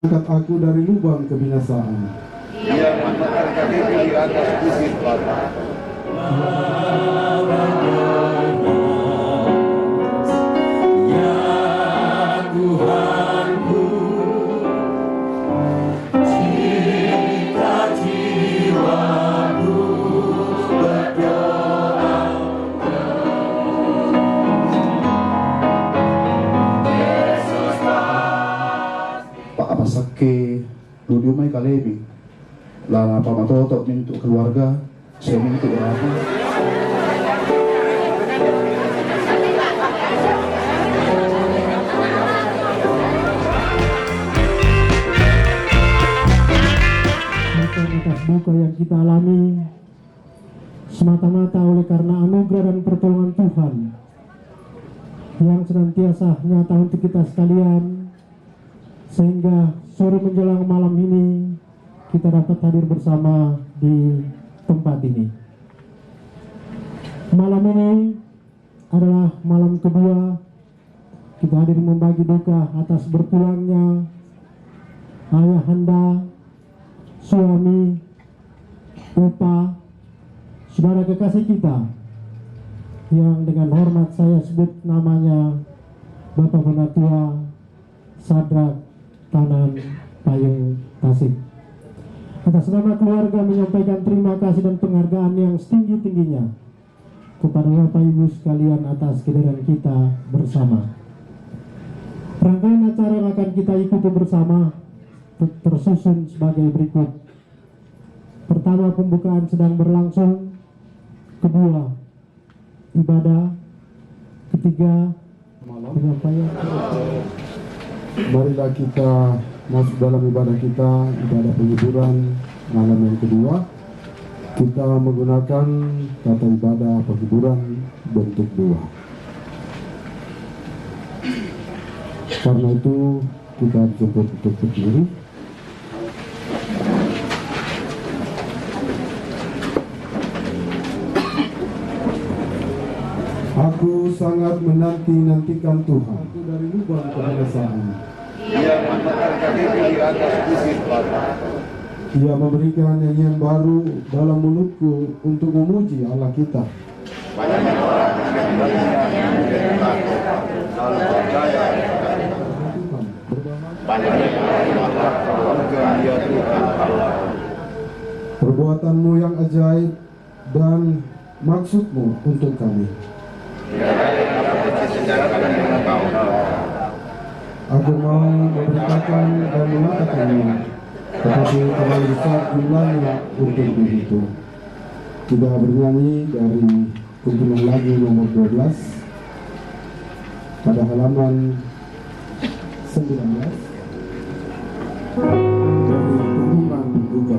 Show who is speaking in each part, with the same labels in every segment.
Speaker 1: Angkat aku dari lubang kebinasaan.
Speaker 2: Dia mengangkat KTP di atas bukit Bapa.
Speaker 3: Ya Tuhanku, jika jiwaku berdoa, Yesus
Speaker 1: Pak Abasake, Dudio Mai Kalebi, Lala Pamatoto mintu keluarga, saya mintu berapa?
Speaker 4: Atas duka yang kita alami semata-mata oleh karena anugerah dan pertolongan Tuhan yang senantiasa nyata untuk kita sekalian, sehingga sore menjelang malam ini kita dapat hadir bersama di tempat ini. Malam ini adalah malam kedua kita hadir membagi duka atas berpulangnya ayahanda, suami, opa, saudara kekasih kita yang dengan hormat saya sebut namanya Bapak Penatua Sadrak Tanan Payung Tasik. Atas nama keluarga menyampaikan terima kasih dan penghargaan yang setinggi-tingginya kepada Bapak Ibu sekalian atas kehadiran kita bersama. Rangkaian acara yang akan kita ikuti bersama tersusun sebagai berikut. Pertama, pembukaan sedang berlangsung. Kedua, ibadah. Ketiga, penyampaian.
Speaker 1: Marilah kita masuk dalam ibadah kita, ibadah penghiburan malam yang kedua. Kita menggunakan kata ibadah penghiburan bentuk dua. Karena itu kita dijemput untuk berdiri. Aku sangat menanti-nantikan Tuhan dari lubang kebinasaan.
Speaker 2: Dia mengangkat KTP di atas bukit Bapa.
Speaker 1: Ia memberikan nyanyian baru dalam mulutku untuk memuji Allah kita.
Speaker 2: Banyak orang yang menjadi takut, lalu percaya. Banyak yang mengatakan dia Tuhan Allah.
Speaker 1: Perbuatanmu yang ajaib dan maksudmu untuk kami. Aku mau memberitakan dan mengatakannya, tetapi terlalu besar jumlahnya untuk begitu. Kita bernyanyi dari kumpulan lagu nomor 12 pada halaman 19 dari hubungan duka.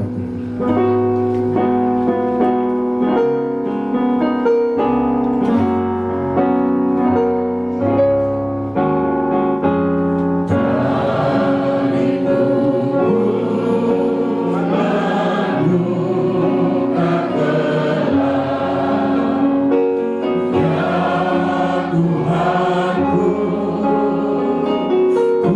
Speaker 3: Tuhanku, ku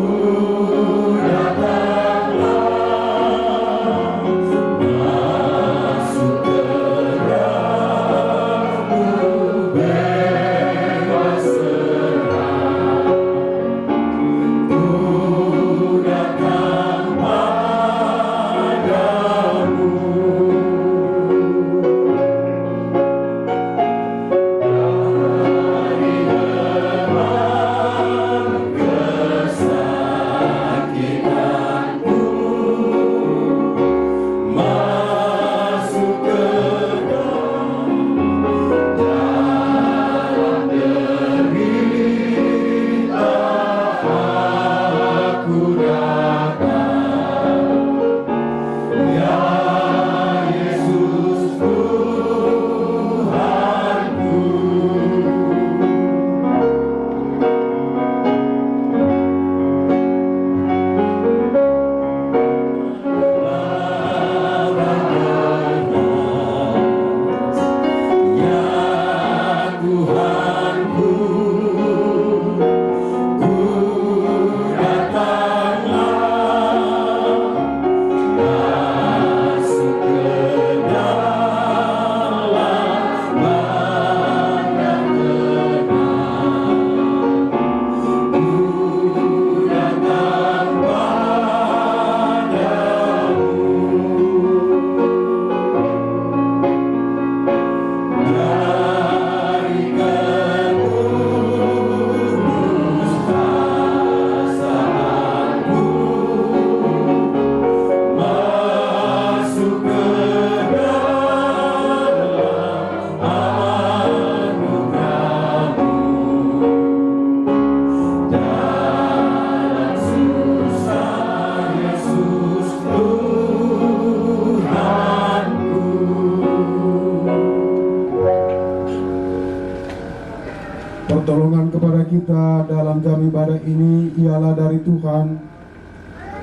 Speaker 1: Pertolongan kepada kita dalam jam ibadah ini ialah dari Tuhan,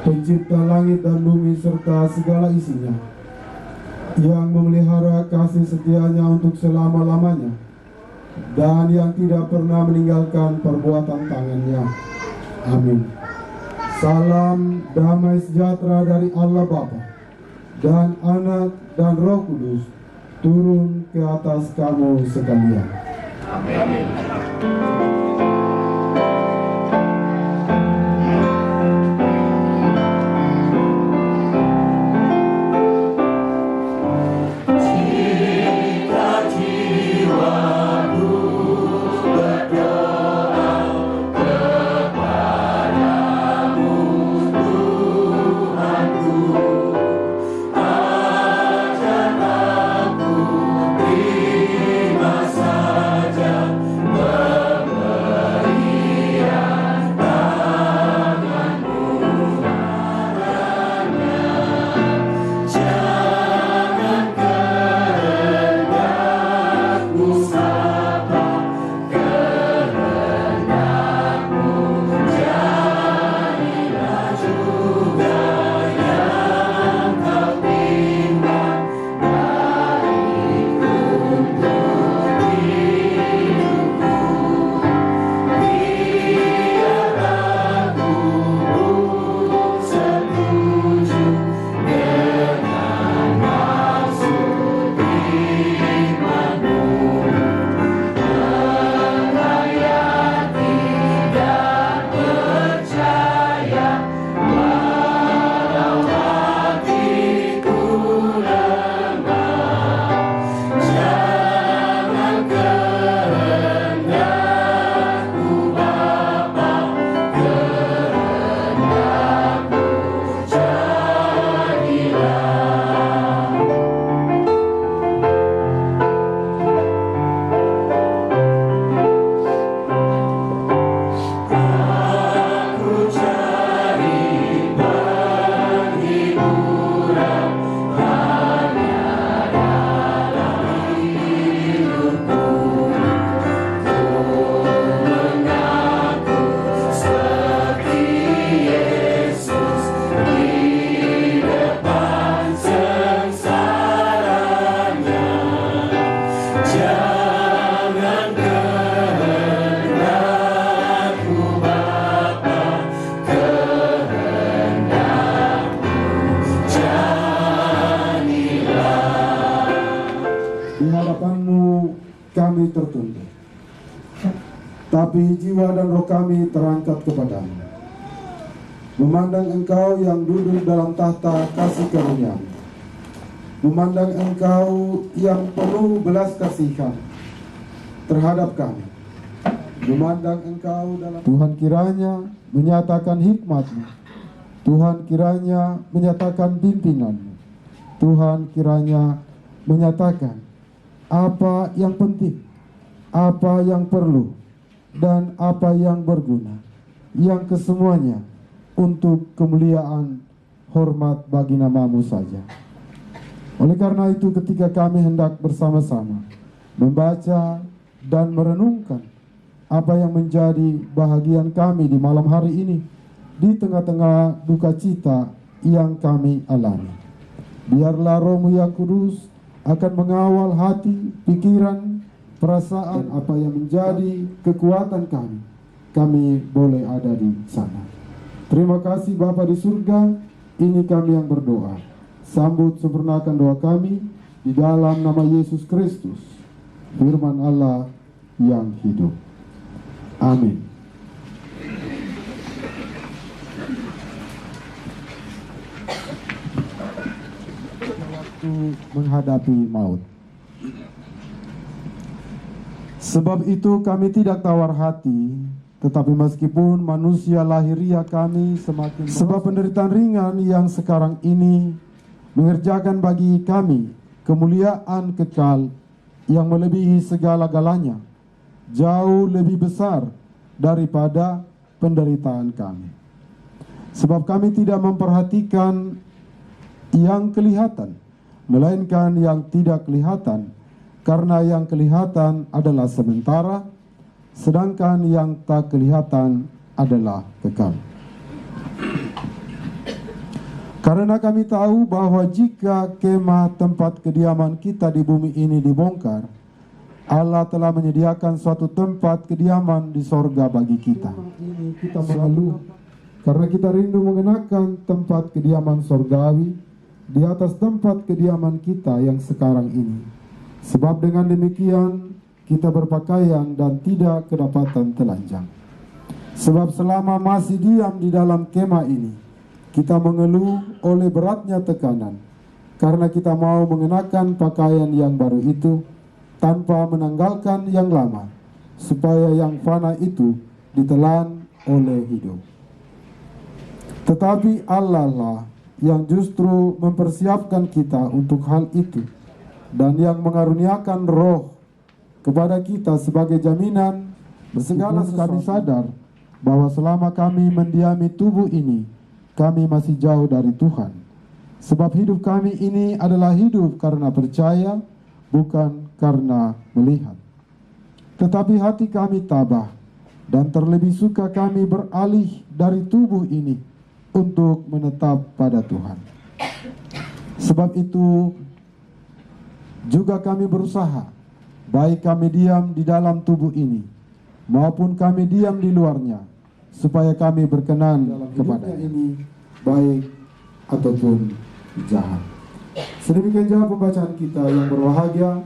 Speaker 1: pencipta langit dan bumi serta segala isinya, yang memelihara kasih setianya untuk selama-lamanya, dan yang tidak pernah meninggalkan perbuatan tangannya. Amin. Salam damai sejahtera dari Allah Bapa dan Anak dan Roh Kudus turun ke atas kamu sekalian.
Speaker 2: Amin.
Speaker 1: Di hadapan-Mu kami tertunduk, tapi jiwa dan roh kami terangkat kepadamu, memandang Engkau yang duduk dalam tahta kasih karunia-Mu, memandang Engkau yang penuh belas kasihan terhadap kami, memandang Engkau dalam Tuhan kiranya menyatakan hikmat-Mu, Tuhan kiranya menyatakan pimpinan-Mu, Tuhan kiranya menyatakan apa yang penting, apa yang perlu, dan apa yang berguna, yang kesemuanya untuk kemuliaan hormat bagi nama-Mu saja. Oleh karena itu, ketika kami hendak bersama-sama membaca dan merenungkan apa yang menjadi bahagian kami di malam hari ini, di tengah-tengah duka cita yang kami alami, biarlah Roh-Mu yang kudus akan mengawal hati, pikiran, perasaan, apa yang menjadi kekuatan kami boleh ada di sana. Terima kasih Bapa di surga, ini kami yang berdoa. Sambut sempurnakan doa kami di dalam nama Yesus Kristus, firman Allah yang hidup. Amin. Menghadapi maut. Sebab itu kami tidak tawar hati, tetapi meskipun manusia lahiria kami semakin sebab penderitaan ringan yang sekarang ini mengerjakan bagi kami kemuliaan kekal yang melebihi segala-galanya, jauh lebih besar daripada penderitaan kami. Sebab kami tidak memperhatikan yang kelihatan, melainkan yang tidak kelihatan, karena yang kelihatan adalah sementara, sedangkan yang tak kelihatan adalah kekal. Karena kami tahu bahwa jika kemah tempat kediaman kita di bumi ini dibongkar, Allah telah menyediakan suatu tempat kediaman di sorga bagi kita. Ini kita mengeluh karena kita rindu mengenakan tempat kediaman sorgawi di atas tempat kediaman kita yang sekarang ini. Sebab dengan demikian kita berpakaian dan tidak kedapatan telanjang. Sebab selama masih diam di dalam kemah ini, kita mengeluh oleh beratnya tekanan, karena kita mau mengenakan pakaian yang baru itu tanpa menanggalkan yang lama, supaya yang fana itu ditelan oleh hidup. Tetapi Allah lah yang justru mempersiapkan kita untuk hal itu, dan yang mengaruniakan roh kepada kita sebagai jaminan bersegala sesuatu. Kami sadar bahwa selama kami mendiami tubuh ini, kami masih jauh dari Tuhan. Sebab hidup kami ini adalah hidup karena percaya, bukan karena melihat. Tetapi hati kami tabah, dan terlebih suka kami beralih dari tubuh ini untuk menetap pada Tuhan. Sebab itu juga kami berusaha, baik kami diam di dalam tubuh ini, maupun kami diam di luarnya, supaya kami berkenan kepada ini, baik ataupun jahat. Sedemikian juga pembacaan kita yang berbahagia,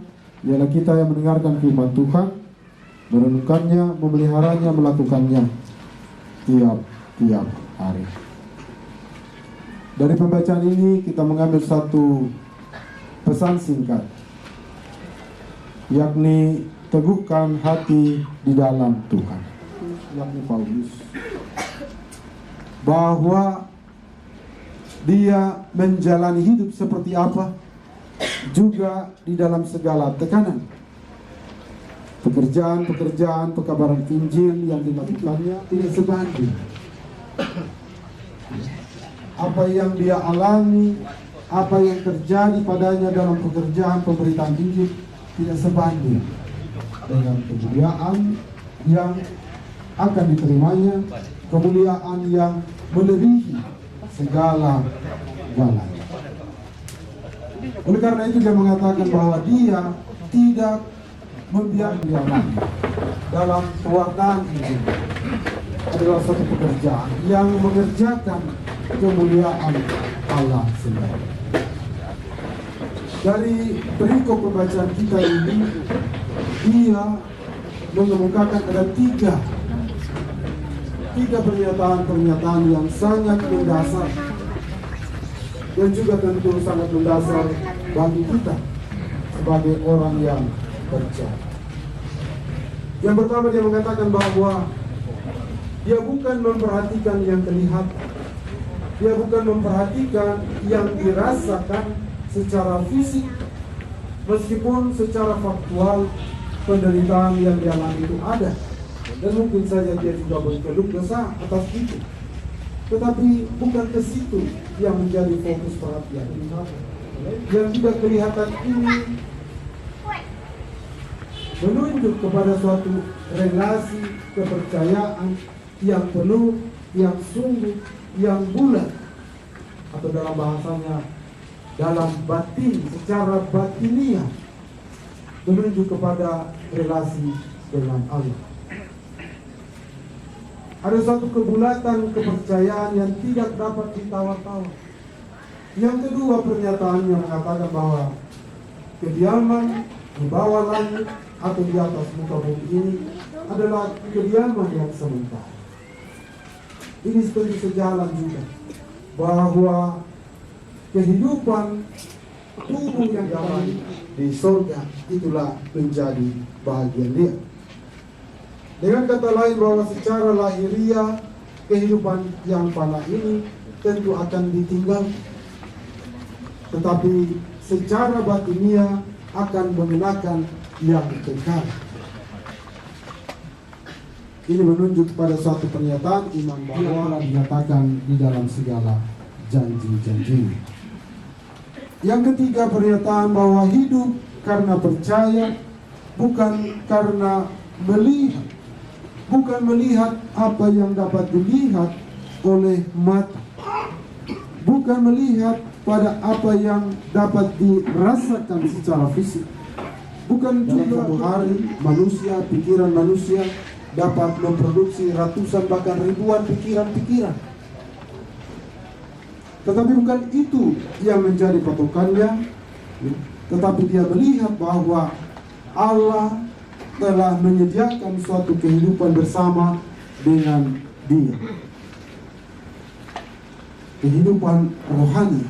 Speaker 1: ialah kita yang mendengarkan firman Tuhan, merenungkannya, memeliharanya, melakukannya tiap-tiap hari. Dari pembacaan ini kita mengambil satu pesan singkat, yakni teguhkan hati di dalam Tuhan. Yakni Paulus, bahwa dia menjalani hidup seperti apa juga di dalam segala tekanan. Pekerjaan pekabaran Injil yang dilakukannya tidak sebanding. Apa yang dia alami, apa yang terjadi padanya dalam pekerjaan pemberitaan Injil tidak sebanding dengan kemuliaan yang akan diterimanya, kemuliaan yang melebihi segala galanya. Oleh karena itu dia mengatakan bahwa dia tidak membiarkan dia lagi dalam pewartaan Injil. Adalah satu pekerjaan yang mengerjakan kemuliaan Allah sendiri. Dari perikop pembacaan kita ini, dia mengemukakan ada tiga pernyataan yang sangat mendasar, dan juga tentu sangat mendasar bagi kita sebagai orang yang percaya. Yang pertama, dia mengatakan bahwa dia bukan memperhatikan yang terlihat, dia bukan memperhatikan yang dirasakan secara fisik, meskipun secara faktual penderitaan yang dialami itu ada, dan mungkin saja dia juga berkeluh kesah atas itu. Tetapi bukan ke situ yang menjadi fokus perhatian. Yang tidak kelihatan ini menunjuk kepada suatu relasi kepercayaan yang penuh, yang sungguh, yang bulat, atau dalam bahasanya dalam batin, secara batiniah, menunjuk kepada relasi dengan Allah. Ada suatu kebulatan kepercayaan yang tidak dapat ditawar-tawar. Yang kedua, pernyataannya mengatakan bahwa kediaman di bawah langit atau di atas muka bumi ini adalah kediaman yang sementara. Ini seperti sejalan juga bahwa kehidupan tubuh yang damai di surga itulah menjadi bahagian dia. Dengan kata lain, bahwa secara lahiriah kehidupan yang fana ini tentu akan ditinggal, tetapi secara batiniah akan mengenakan yang kekal. Ini menunjuk pada suatu pernyataan iman bahwa dinyatakan di dalam segala janji-janji. Yang ketiga, pernyataan bahwa hidup karena percaya, bukan karena melihat. bukan melihat apa yang dapat dilihat oleh mata, bukan melihat pada apa yang dapat dirasakan secara fisik, bukan juga hari manusia, pikiran manusia dapat memproduksi ratusan bahkan ribuan pikiran-pikiran. Tetapi bukan itu yang menjadi patokannya, tetapi dia melihat bahwa Allah telah menyediakan suatu kehidupan bersama dengan dia. Kehidupan rohani,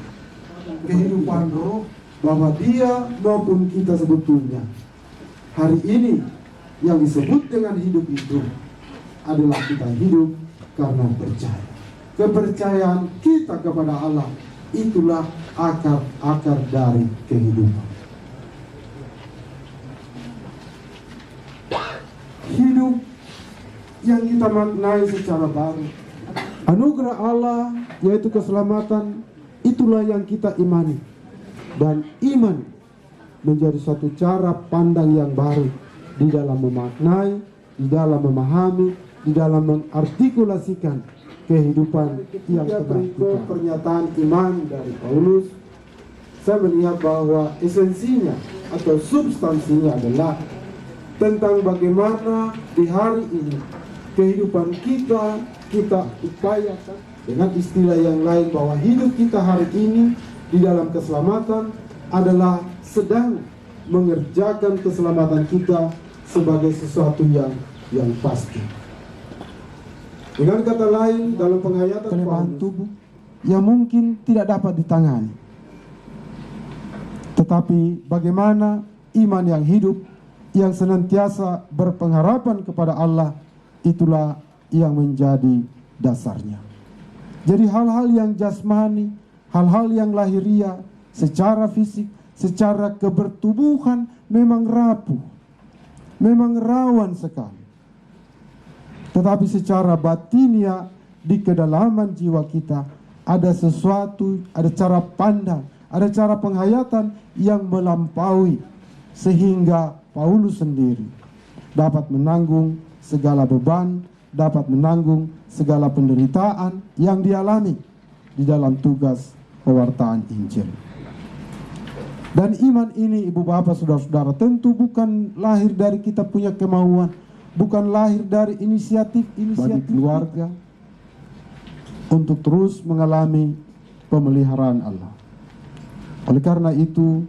Speaker 1: kehidupan roh, bahwa dia maupun kita sebetulnya hari ini yang disebut dengan hidup itu adalah kita hidup karena percaya. Kepercayaan kita kepada Allah itulah akar dari kehidupan. Hidup yang kita maknai secara baru, anugerah Allah yaitu keselamatan, itulah yang kita imani. Dan iman menjadi suatu cara pandang yang baru di dalam memaknai, di dalam memahami, di dalam mengartikulasikan kehidupan yang berikut. Pernyataan iman dari Paulus, saya melihat bahwa esensinya atau substansinya adalah tentang bagaimana di hari ini kehidupan kita upayakan, dengan istilah yang lain bahwa hidup kita hari ini di dalam keselamatan adalah sedang mengerjakan keselamatan kita sebagai sesuatu yang pasti. Dengan kata lain, dalam penghayatan kelemahan tubuh yang mungkin tidak dapat ditangani, tetapi bagaimana iman yang hidup, yang senantiasa berpengharapan kepada Allah, itulah yang menjadi dasarnya. Jadi hal-hal yang jasmani, hal-hal yang lahiriah, secara fisik, secara kebertubuhan memang rapuh, memang rawan sekali. Tetapi secara batinia, di kedalaman jiwa kita ada sesuatu, ada cara pandang, ada cara penghayatan yang melampaui, sehingga Paulus sendiri dapat menanggung segala beban, dapat menanggung segala penderitaan yang dialami di dalam tugas pewartaan Injil. Dan iman ini, ibu bapak, saudara-saudara, tentu bukan lahir dari kita punya kemauan, bukan lahir dari inisiatif bagi keluarga untuk terus mengalami pemeliharaan Allah. Oleh karena itu,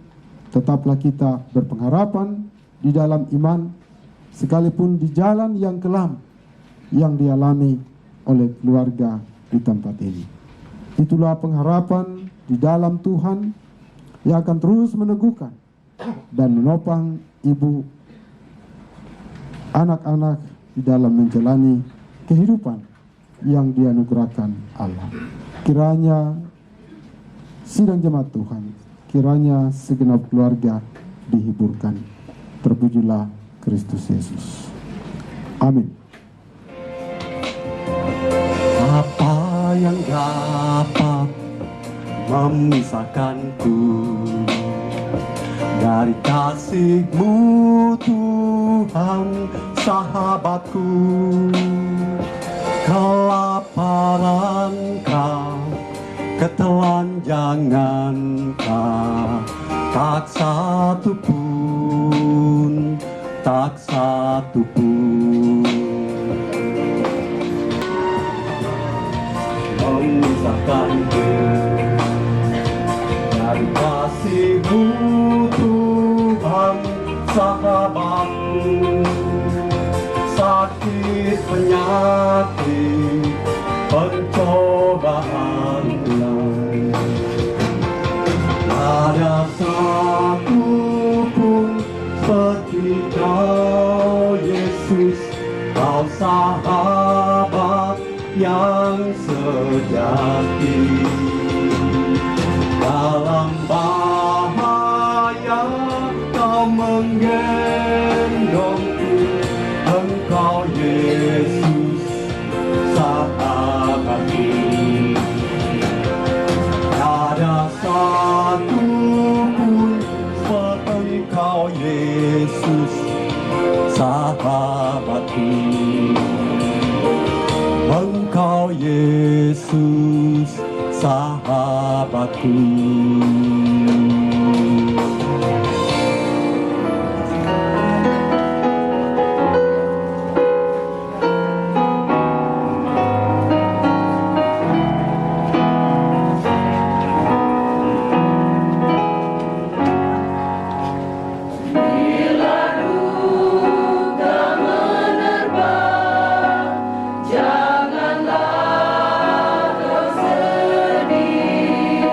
Speaker 1: tetaplah kita berpengharapan di dalam iman, sekalipun di jalan yang kelam yang dialami oleh keluarga di tempat ini. Itulah pengharapan di dalam Tuhan yang akan terus meneguhkan dan menopang ibu, anak-anak di dalam menjalani kehidupan yang dianugerahkan Allah. Kiranya sidang jemaat Tuhan, kiranya segenap keluarga dihiburkan. Terpujilah Kristus Yesus. Amin.
Speaker 3: Apa yang dapat memisahkanku dari kasih-Mu, Tuhan, sahabatku? Kelaparan kah, ketelanjangan kah, tak satu pun, tak satu pun memisahkanku dari kasih-Mu, Tuhan, sahabatku. Sakit, penyakit, pencobaan lain, ada satu pun seperti Kau, Yesus, Kau sahabat yang sejati. Dalam bahaya Kau menggendongku, Engkau Yesus sahabatku. Ada satu pun seperti Kau Yesus sahabatku. Yesus sahabatku.
Speaker 5: Janganlah kau sedih,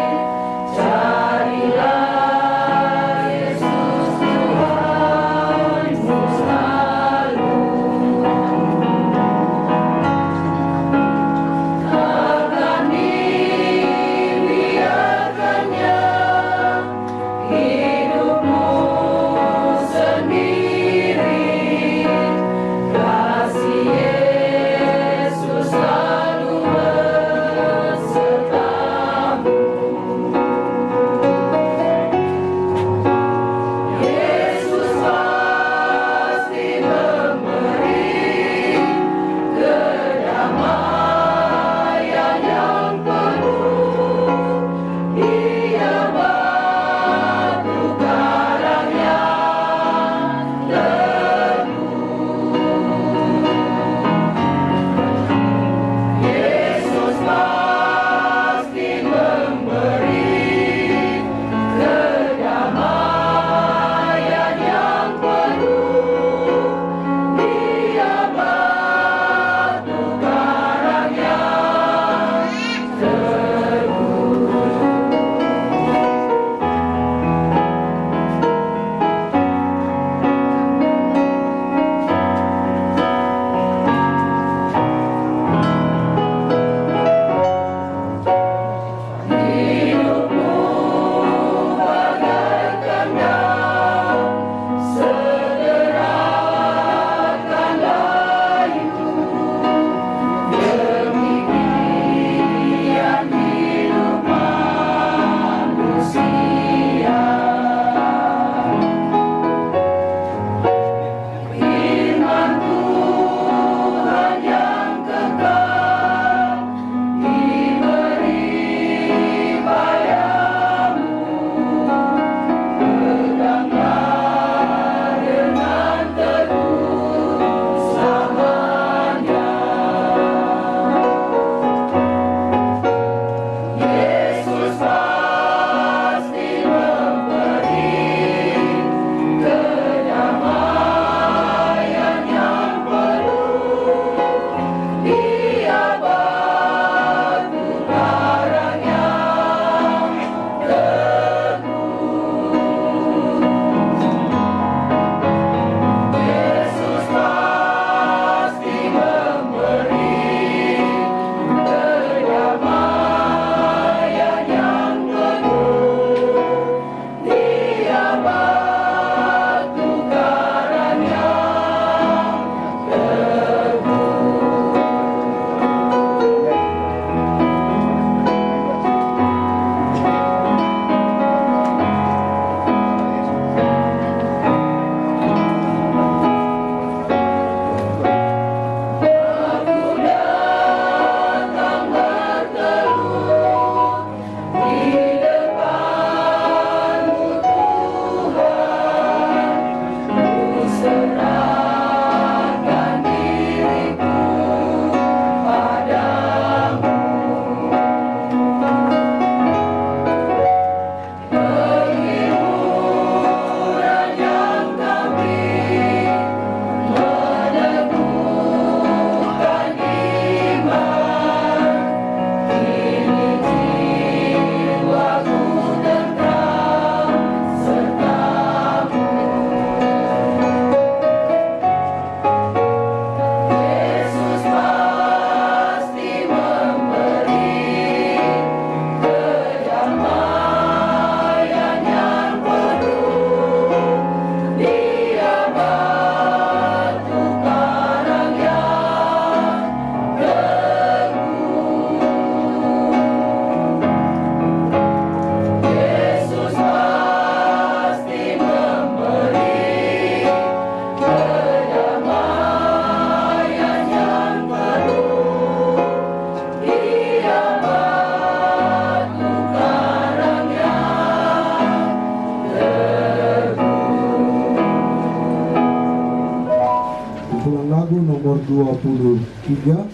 Speaker 1: 23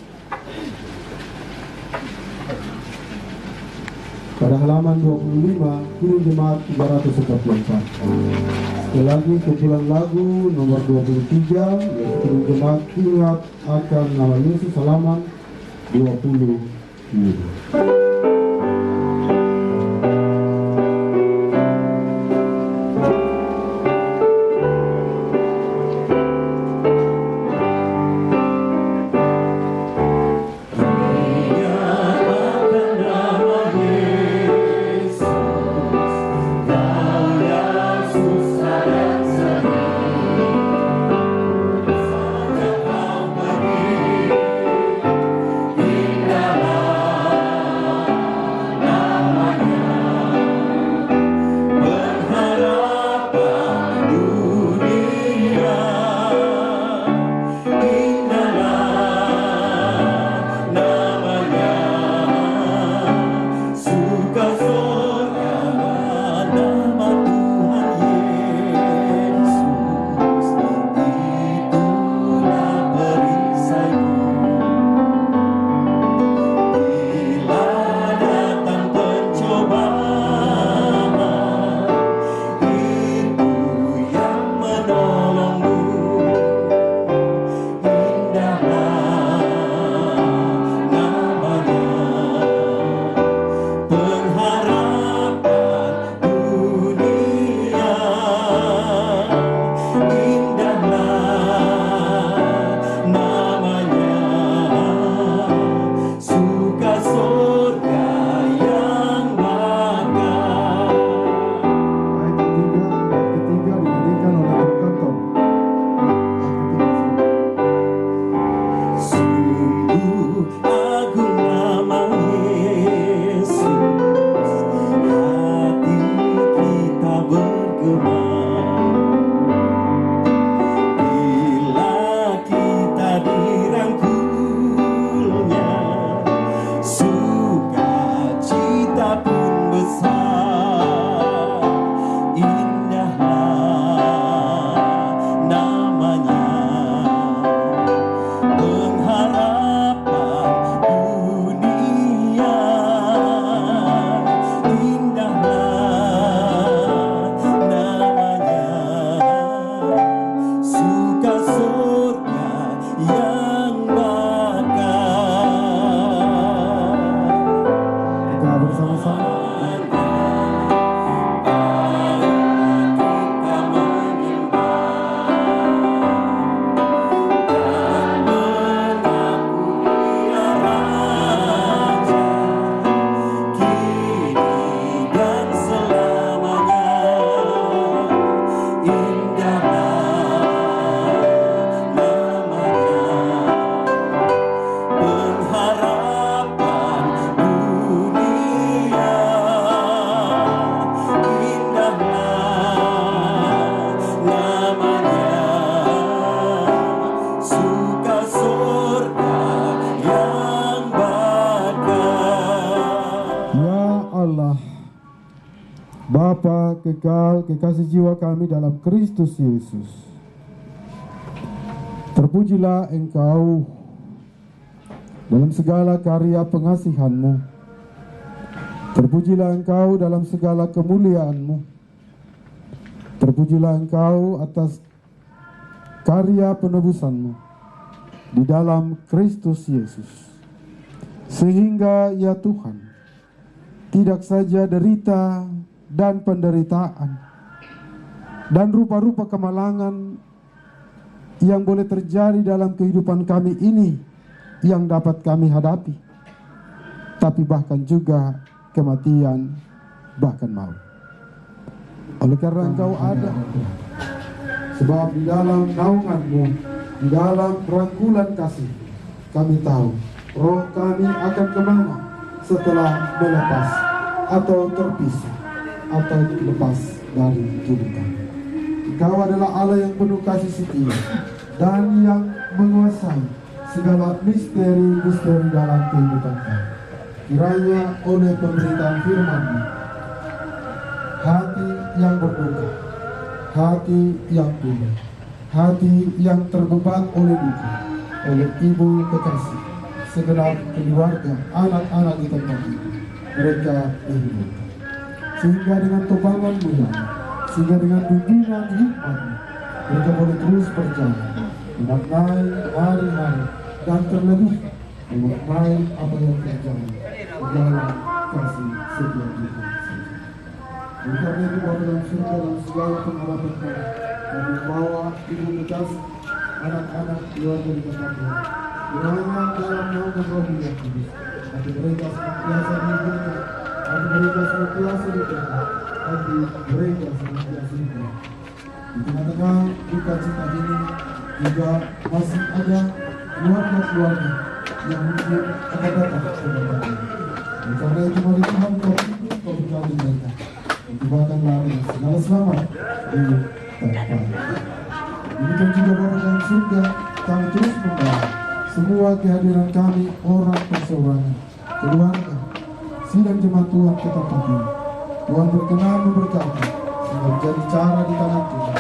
Speaker 1: pada halaman 25 kirim jemaat 344. Sekali lagi kumpulan lagu nomor 23 yaitu kirim jemaat ingat akan nama Yesus halaman 20. Bapa kekal, kekasih jiwa kami dalam Kristus Yesus, terpujilah Engkau dalam segala karya pengasihan-Mu. Terpujilah Engkau dalam segala kemuliaan-Mu. Terpujilah Engkau atas karya penebusan-Mu di dalam Kristus Yesus, sehingga ya Tuhan, tidak saja derita dan penderitaan dan rupa-rupa kemalangan yang boleh terjadi dalam kehidupan kami ini yang dapat kami hadapi, tapi bahkan juga kematian, bahkan maut. Oleh karena Engkau ada, sebab di dalam naungan-Mu, di dalam rangkulan kasih, kami tahu roh kami akan kemana setelah melepas atau terpisah atau lepas dari tubuh kami. Engkau adalah Allah yang penuh kasih setia dan yang menguasai segala misteri-misteri dalam kehidupan kami. Kiranya oleh pemberitaan firman-Mu, hati yang berduka, hati yang pulih, hati yang terbeban oleh duka, oleh Ibu kekasih, segenap keluarga, anak-anak di tempat ini, mereka dihibur. Sehingga dengan topangan-Mu, sehingga dengan bimbingan hikmat-Mu, mereka boleh terus berjalan, memaknai hari-hari, dan terlebih memaknai apa yang terjadi dalam kasih setia Tuhan. Oleh karena itu, Bapa dalam surga, dalam segala pengharapan kami membawa Ibu kekasih, anak-anak keluarga di tempat ini, kiranya dalam naungan Roh yang Kudus, hati mereka senantiasa dihiburkan, hati mereka senantiasa diberkati, hati mereka senantiasa diberkati. Di tengah-tengah duka cita ini juga masih ada keluarga-keluarga yang mungkin akan datang ke tempat ini. Oleh karena itu, mari Tuhan Kau pimpin, Kau berkati mereka, tibakanlah dengan segala selamat di tempat. Demikian juga Bapa dalam surga, kami terus membawa semua kehadiran kami, orang perseorangan, keluarga, sidang jemaat Tuhan ke tempat ini. Tuhan berkenan memberkati, sehingga menjadi cara di tangan Tuhan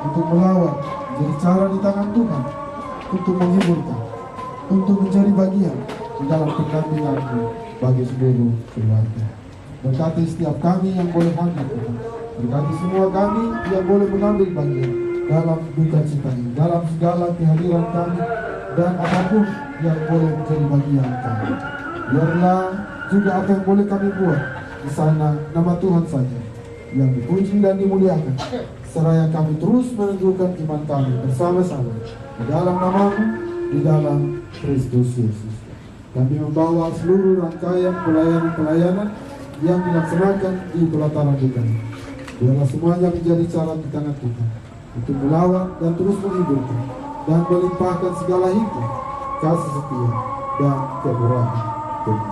Speaker 1: untuk melawan, menjadi cara di tangan Tuhan untuk menghiburkan, untuk menjadi bagian di dalam pendampingan-Mu bagi seluruh keluarga. Berkati setiap kami yang boleh hadir, Tuhan. Berkati semua kami yang boleh mengambil bagian dalam duka cita ini, dalam segala kehadiran kami, dan apapun yang boleh menjadi bagian kami. Biarlah juga apa yang boleh kami buat di sana, nama Tuhan saja yang dipuji dan dimuliakan, seraya kami terus meneguhkan iman kami bersama-sama di dalam nama-Mu, di dalam Kristus Yesus. Kami membawa seluruh rangkaian pelayanan-pelayanan yang dilaksanakan di pelataran duka. Biarlah semuanya menjadi cara di tangan Tuhan untuk melawan dan terus menghiburkan dan melimpahkan segala hikmat, kasih setia, dan kemurahan Tuhan.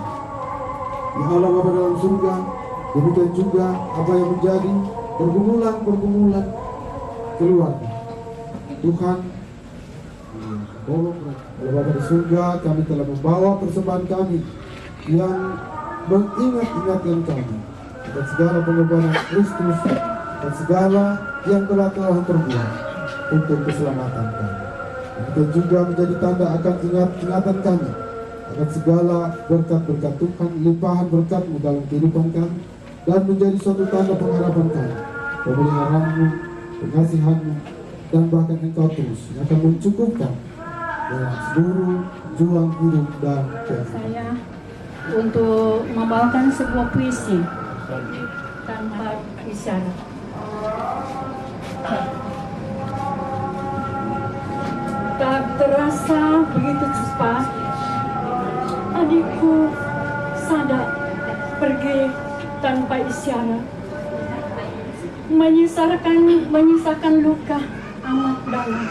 Speaker 1: Ya Allah Bapa dalam surga, demikian juga apa yang menjadi pergumulan keluarga. Tuhan, tolong oleh Bapa di surga, kami telah membawa persembahan kami yang mengingat-ingatkan kami akan segala pengorbanan Kristus dan segala yang telah Tuhan perbuat untuk keselamatan kami. Demikian juga menjadi tanda akan ingatan kami akan segala berkat-berkat Tuhan, limpahan berkat-Mu dalam kehidupan kami, dan menjadi suatu tanda pengharapan kami, pemeliharaan-Mu, pengasihan-Mu, dan bahkan Engkau terus yang akan mencukupkan dalam seluruh juang hidup dan kehidupan.
Speaker 5: Saya untuk membawakan sebuah puisi tanpa isyarat. Tak terasa begitu cepat, adikku sadar pergi tanpa isyarat, menyisakan luka amat dalam.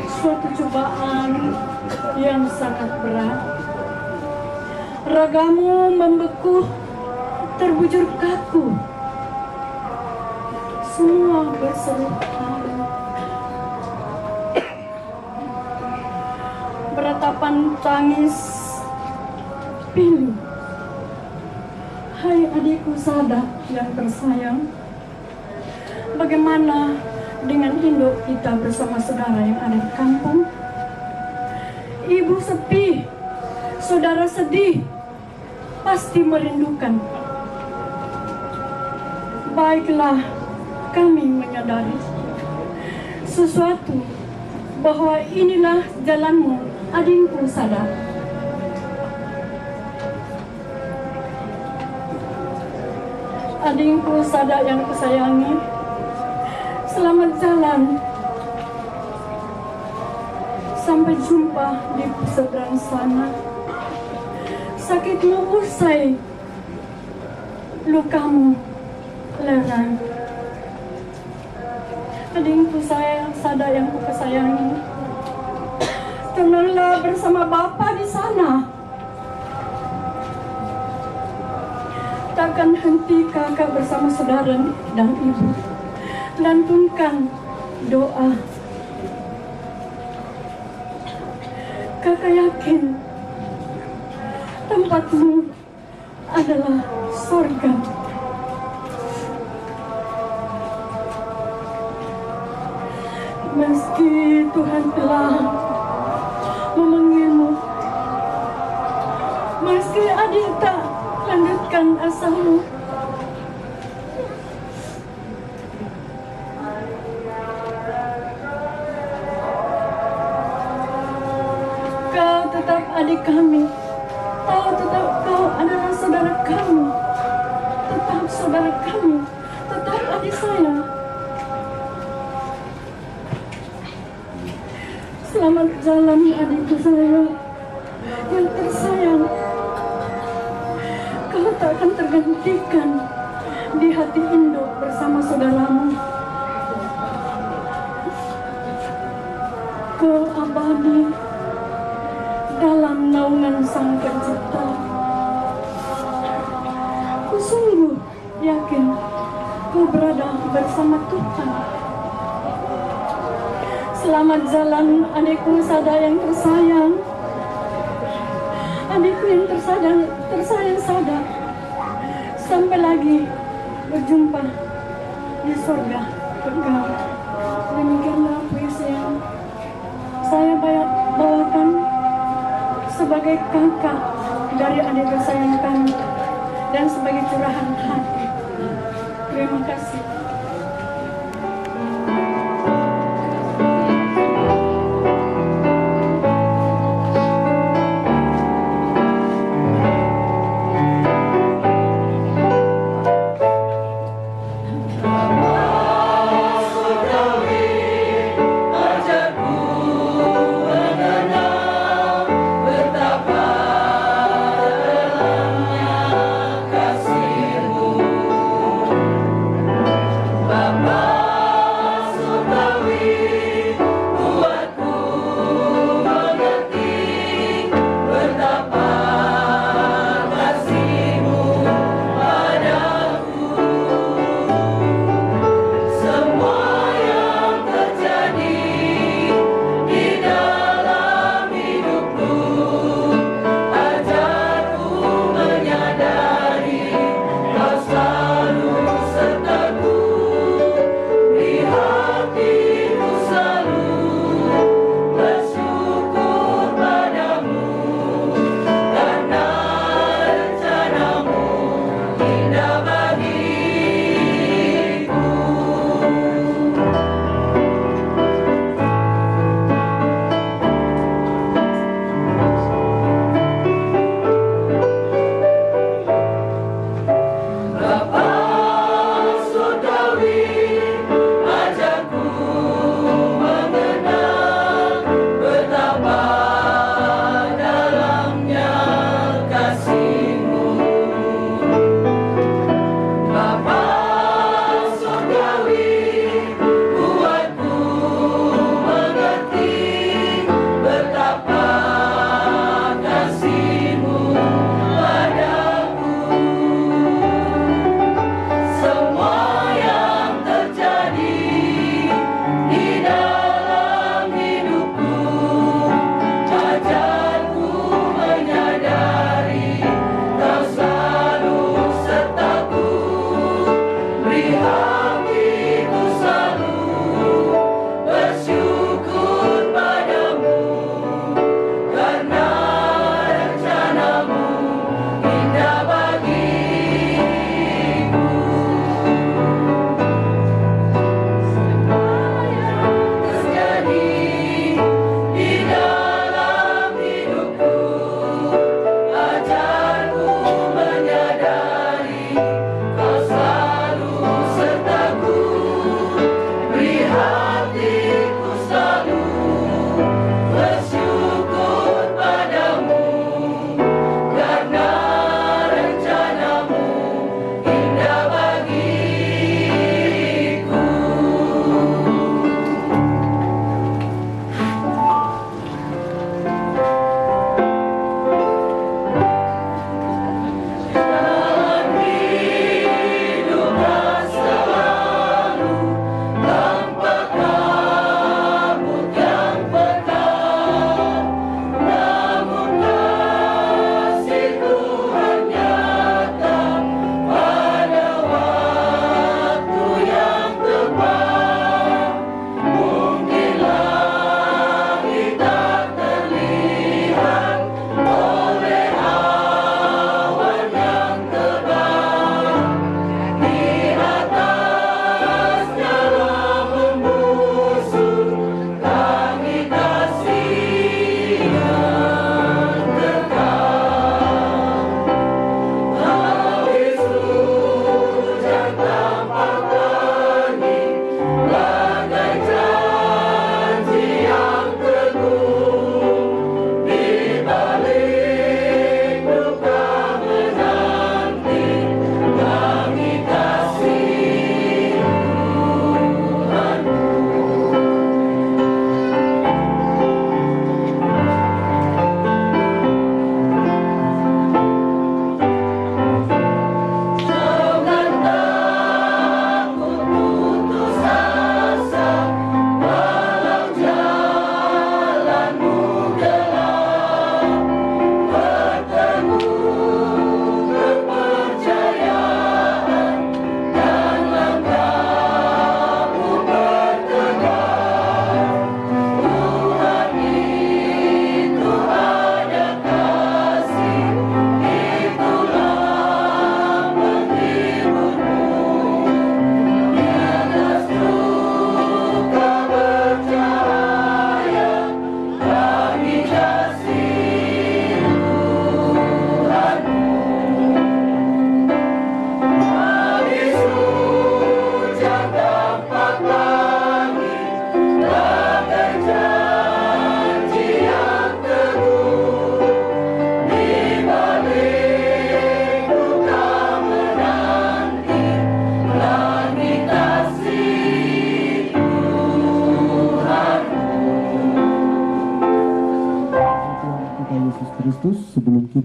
Speaker 5: Suatu cobaan yang sangat berat, ragamu membeku, terbujur kaku, semua berseru haru. Beratapan tangis pilu. Hai adikku sadar yang tersayang, bagaimana dengan induk kita bersama saudara yang ada di kampung? Ibu sepi, saudara sedih, pasti merindukan. Baiklah, kami menyadari sesuatu bahwa inilah jalanmu, adikku sadar. Adikku sadar yang kusayangi, selamat jalan. Sampai jumpa di seberang sana. Sakitmu usai, lukamu lerang. Adikku saya sadar yang kusayangi, tenanglah bersama Bapa di sana. Takkan henti kakak bersama saudara dan ibu. Lantunkan doa. Kakak yakin tempatmu adalah surga. Meski Tuhan telah adik tak lanjutkan asamu. Kau tetap adik kami. Kau tetap kau adalah saudara kami. Tetap saudara kami. Tetap adik saya. Selamat jalan adikku saya yang tersayang. Kau tak akan tergantikan di hati induk bersama saudaramu. Kau abadi dalam naungan Sang Pencipta. Ku sungguh yakin kau berada bersama Tuhan. Selamat jalan adikku Sada yang tersayang. Adikku yang tersayang Sada. Sampai lagi berjumpa di surga kekal. Demikianlah puisi yang saya bawakan sebagai kakak dari adik tersayang kami dan sebagai curahan hati. Terima kasih.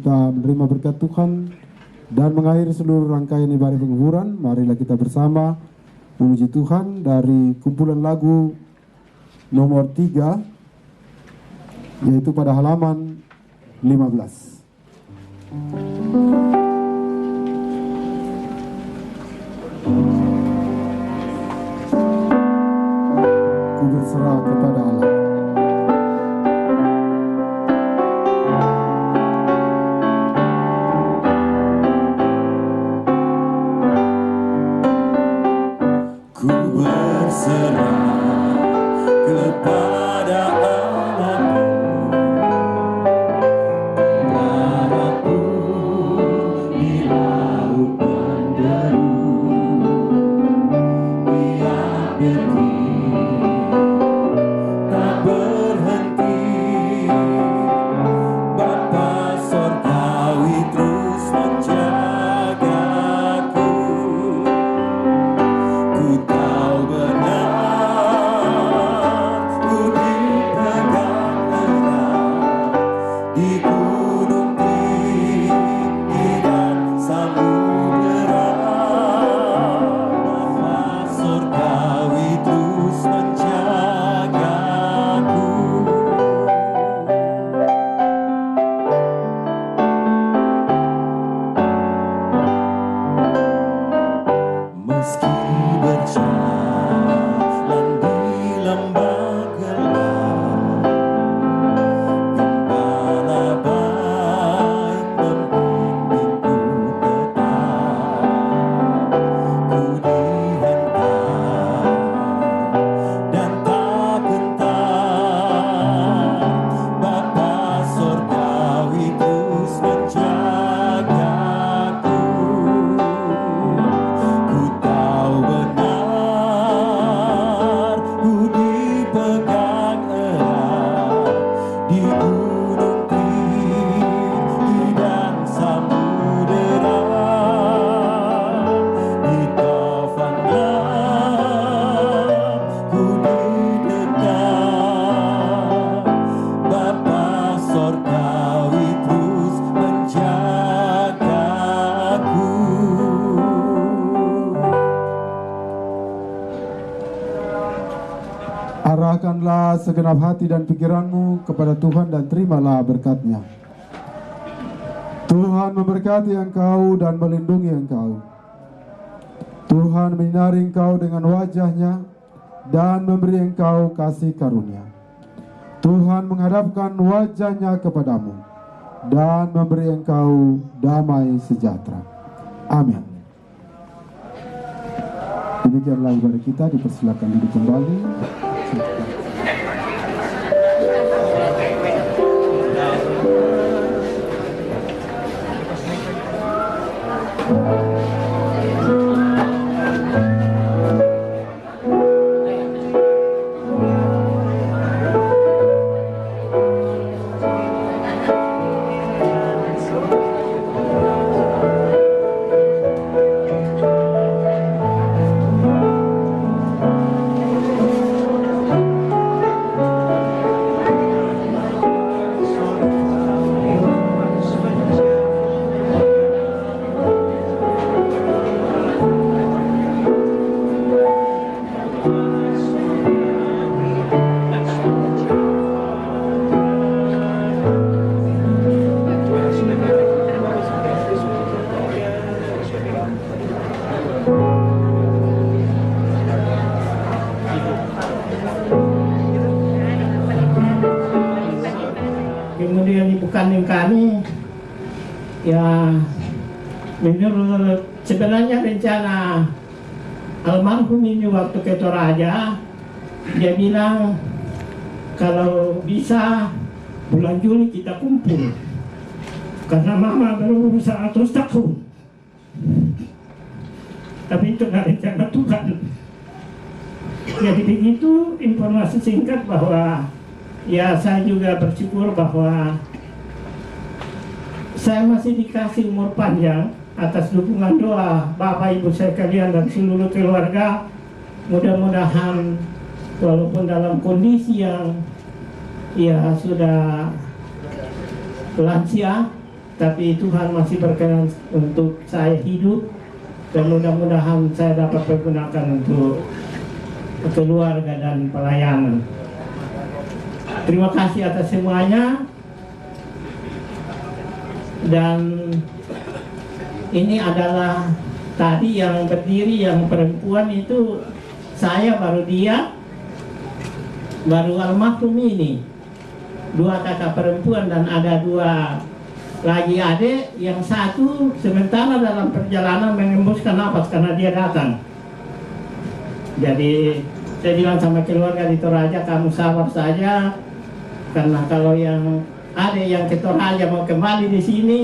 Speaker 1: kita menerima berkat Tuhan dan mengakhiri seluruh rangkaian ibadah penguburan, marilah kita bersama memuji Tuhan dari kumpulan lagu nomor 3, yaitu pada halaman 15. Ku berserah kepada Allah.
Speaker 3: Ku berserah kepada Allah.
Speaker 1: Arahkanlah segenap hati dan pikiranmu kepada Tuhan dan terimalah berkat-Nya. Tuhan memberkati engkau dan melindungi engkau. Tuhan menyinari engkau dengan wajah-Nya dan memberi engkau kasih karunia. Tuhan menghadapkan wajah-Nya kepadamu dan memberi engkau damai sejahtera. Amin. Demikianlah ibadah kita, dipersilakan duduk kembali.
Speaker 4: Kemudian ibu kandung kami, ya menurut sebenarnya rencana almarhum ini waktu ke Toraja, dia bilang kalau bisa bulan Juli kita kumpul karena mama baru 100 tahun. Tapi itu nggak rencana Tuhan. Jadi begitu informasi singkat bahwa ya saya juga bersyukur bahwa saya masih dikasih umur panjang atas dukungan doa Bapak Ibu sekalian dan seluruh keluarga. Mudah-mudahan walaupun dalam kondisi yang ya sudah lansia, tapi Tuhan masih berkenan untuk saya hidup, dan mudah-mudahan saya dapat pergunakan untuk keluarga dan pelayanan. Terima kasih atas semuanya. Dan ini adalah tadi yang berdiri, yang perempuan itu saya, baru dia, baru almarhum ini. 2 kakak perempuan dan ada 2 lagi adik, yang satu sementara dalam perjalanan mengembuskan napas karena dia datang. Jadi saya bilang sama keluarga di Toraja, kamu sabar saja, karena kalau yang adik yang ke Toraja mau kembali di sini,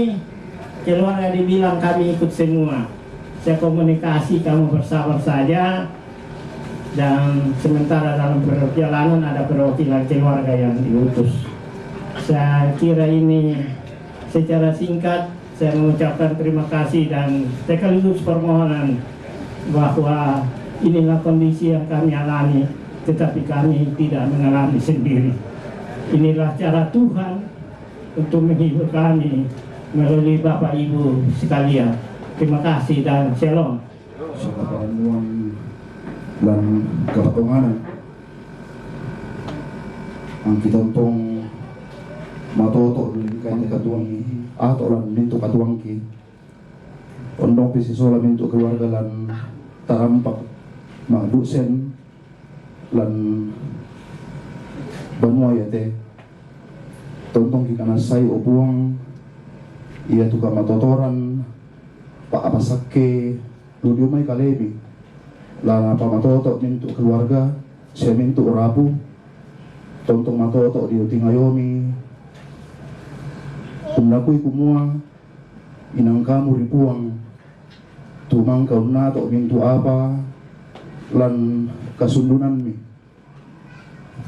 Speaker 4: keluarga dibilang kami ikut semua. Saya komunikasi, kamu bersabar saja, dan sementara dalam perjalanan ada perwakilan keluarga yang diutus. Saya kira ini secara singkat saya mengucapkan terima kasih dan sekaligus permohonan bahwa inilah kondisi yang kami alami, tetapi kami tidak mengalami sendiri. Inilah cara Tuhan untuk menghibur kami melalui Bapak Ibu sekalian. Terima kasih dan shalom.
Speaker 1: Pengetahuan dan kepatungan ang kitantong matoto dili kay katuang ato lan minto katuang ki ondong pisisola minto keluarga lan tarampak magdusen lan banua yate tontong kikanasay o buwang iya tuka matotoran paapasake ludio may kalebi lana pamatoto minto keluarga siya minto orabu tontong matoto di utingayomi kumlakoy kumua inang kamu ripuang tumang kaunato minto apa lan kasundunan mi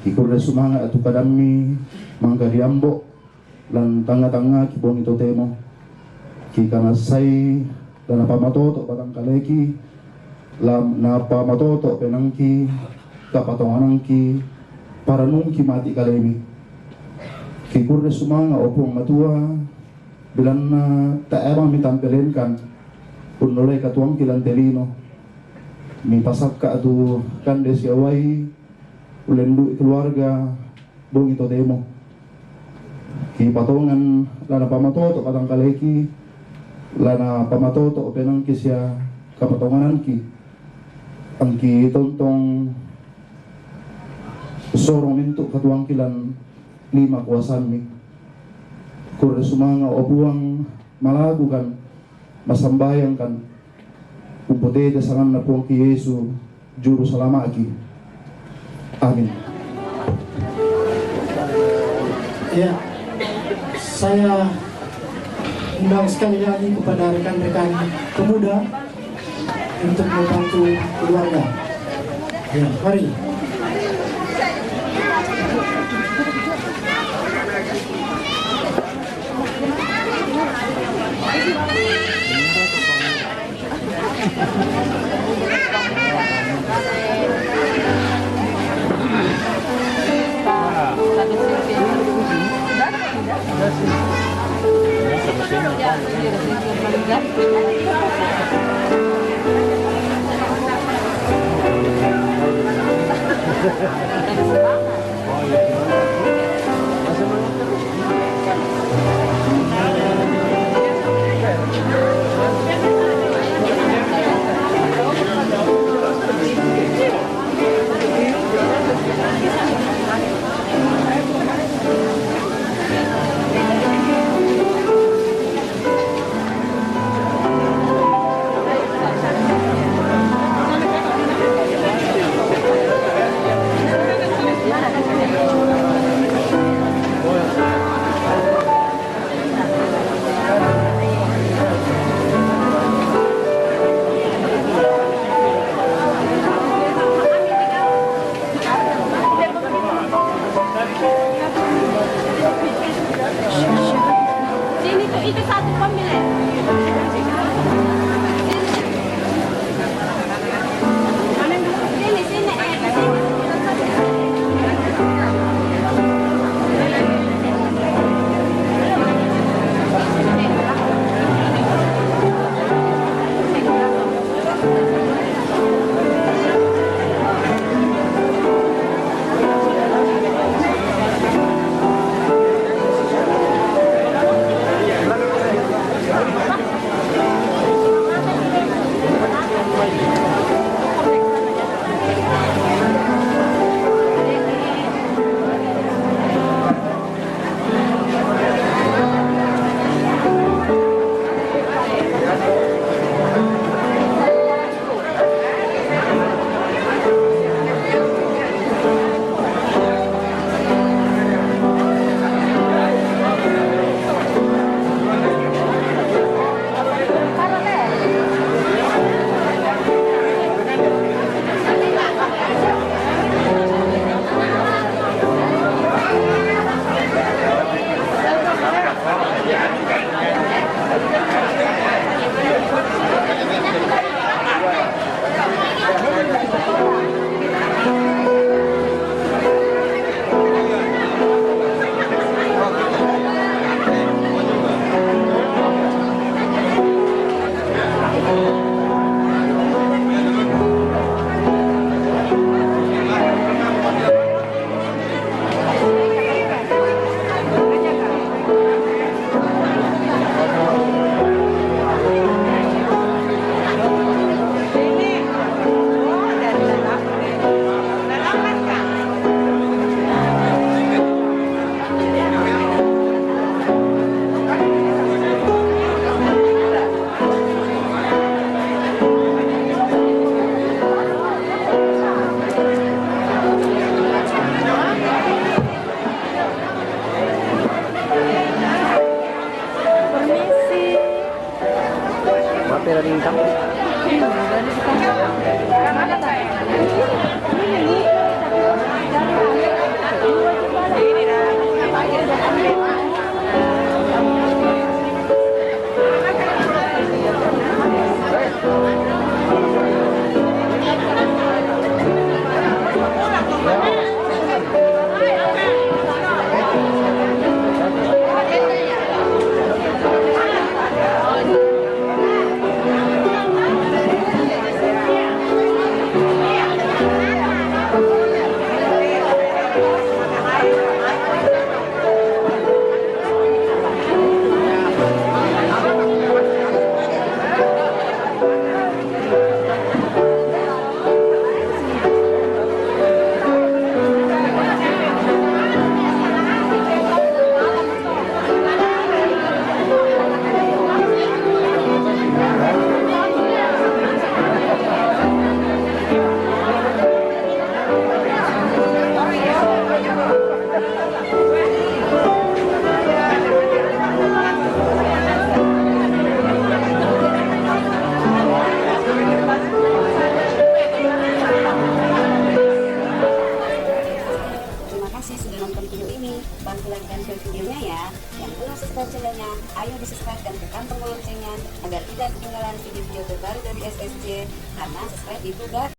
Speaker 1: ikur sumanga atu kadami mangga diambo lan tanga-tanga kibong ito temo kikanasay dan apa matoto batang kaleki lam napa matoto penangki kapatonganangki para nungki mati kalemi kikur sumanga opong matua bilan na taemang mitampelenkan unolay katuang kilantelino mi pasak ka atu kandes yawai ulendu keluarga bong ito demo ki patongan lana pamatoto kadang kaleki lana pamatoto penang kisya kapatonganan ki ang ki tontong sorong minto katuang kilan 5 kuasan mi kur sumanga obuang malagukan masambayang kan umpote dasangan na po ki Yesu juru salama aki. Amin.
Speaker 4: Ya, saya undang sekali lagi kepada rekan-rekan pemuda untuk membantu keluarga. Ya, mari.
Speaker 6: bantu like dan share videonya ya. Yang belum subscribe channelnya, ayo di-subscribe dan tekan tombol loncengnya agar tidak ketinggalan video-video terbaru dari SSC, karena subscribe itu gratis.